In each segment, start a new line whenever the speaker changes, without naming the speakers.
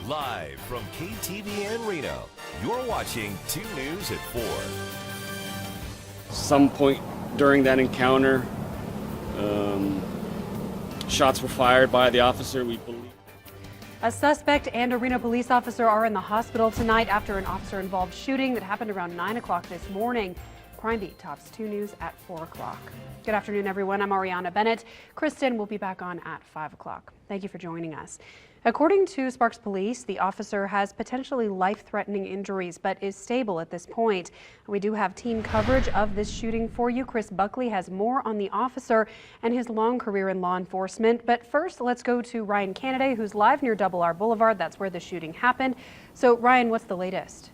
Live from KTVN Reno, you're watching 2 News at 4.
Some point during that encounter, shots were fired by the officer, we believe.
A suspect and a Reno police officer are in the hospital tonight after an officer-involved shooting that happened around 9 o'clock this morning. Crime Beat tops 2 News at 4 o'clock. Good afternoon, everyone. I'm Ariana Bennett. Kristen will be back on at 5 o'clock. Thank you for joining us. According to Sparks Police, the officer has potentially life-threatening injuries, but is stable at this point. We do have team coverage of this shooting for you. Chris Buckley has more on the officer and his long career in law enforcement. But first, let's go to Ryan Canaday, who's live near Double R Boulevard. That's where the shooting happened. So, Ryan, what's the latest?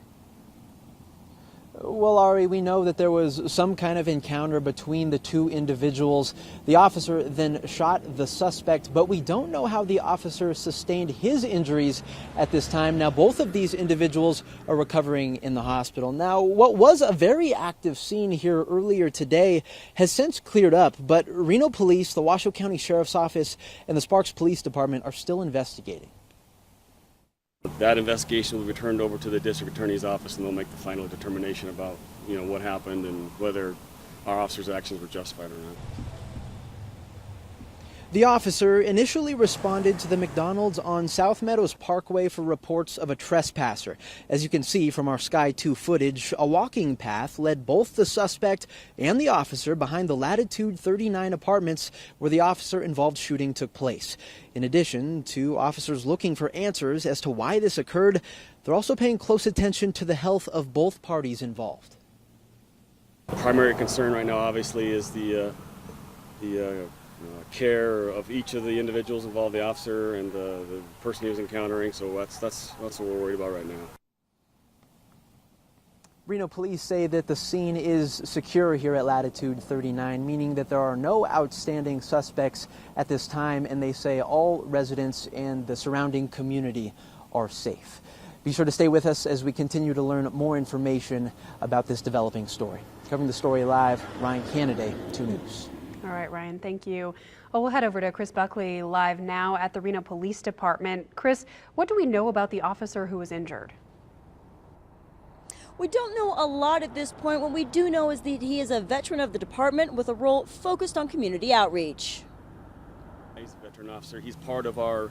Well, Ari, we know that there was some kind of encounter between the two individuals. The officer then shot the suspect, but we don't know how the officer sustained his injuries at this time. Now, both of these individuals are recovering in the hospital. Now, what was a very active scene here earlier today has since cleared up, but Reno Police, the Washoe County Sheriff's Office, and the Sparks Police Department are still investigating.
That investigation will be turned over to the district attorney's office, and they'll make the final determination about, what happened and whether our officer's actions were justified or not.
The officer initially responded to the McDonald's on South Meadows Parkway for reports of a trespasser. As you can see from our Sky 2 footage, a walking path led both the suspect and the officer behind the Latitude 39 apartments where the officer-involved shooting took place. In addition to officers looking for answers as to why this occurred, they're also paying close attention to the health of both parties involved.
The primary concern right now, obviously, is the care of each of the individuals involved, the officer and the person he was encountering. So that's what we're worried about right now.
Reno police say that the scene is secure here at Latitude 39, meaning that there are no outstanding suspects at this time, and they say all residents and the surrounding community are safe. Be sure to stay with us as we continue to learn more information about this developing story. Covering the story live, Ryan Canaday, 2 News.
All right, Ryan, thank you. Well, we'll head over to Chris Buckley live now at the Reno Police Department. Chris, what do we know about the officer who was injured?
We don't know a lot at this point. What we do know is that he is a veteran of the department with a role focused on community outreach.
He's a veteran officer. He's part of our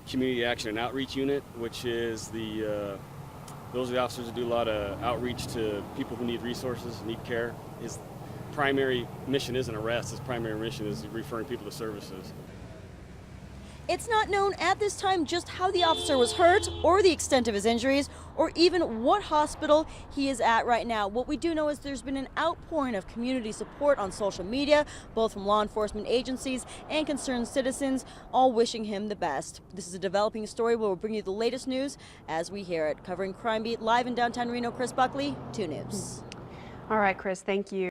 Community Action and Outreach Unit, which is those are the officers who do a lot of outreach to people who need resources, need care. His primary mission isn't arrest. His primary mission is referring people to services.
It's not known at this time just how the officer was hurt or the extent of his injuries or even what hospital he is at right now. What we do know is there's been an outpouring of community support on social media, both from law enforcement agencies and concerned citizens, all wishing him the best. This is a developing story where we'll bring you the latest news as we hear it. Covering Crime Beat live in downtown Reno, Chris Buckley, 2 News.
All right, Chris, thank you.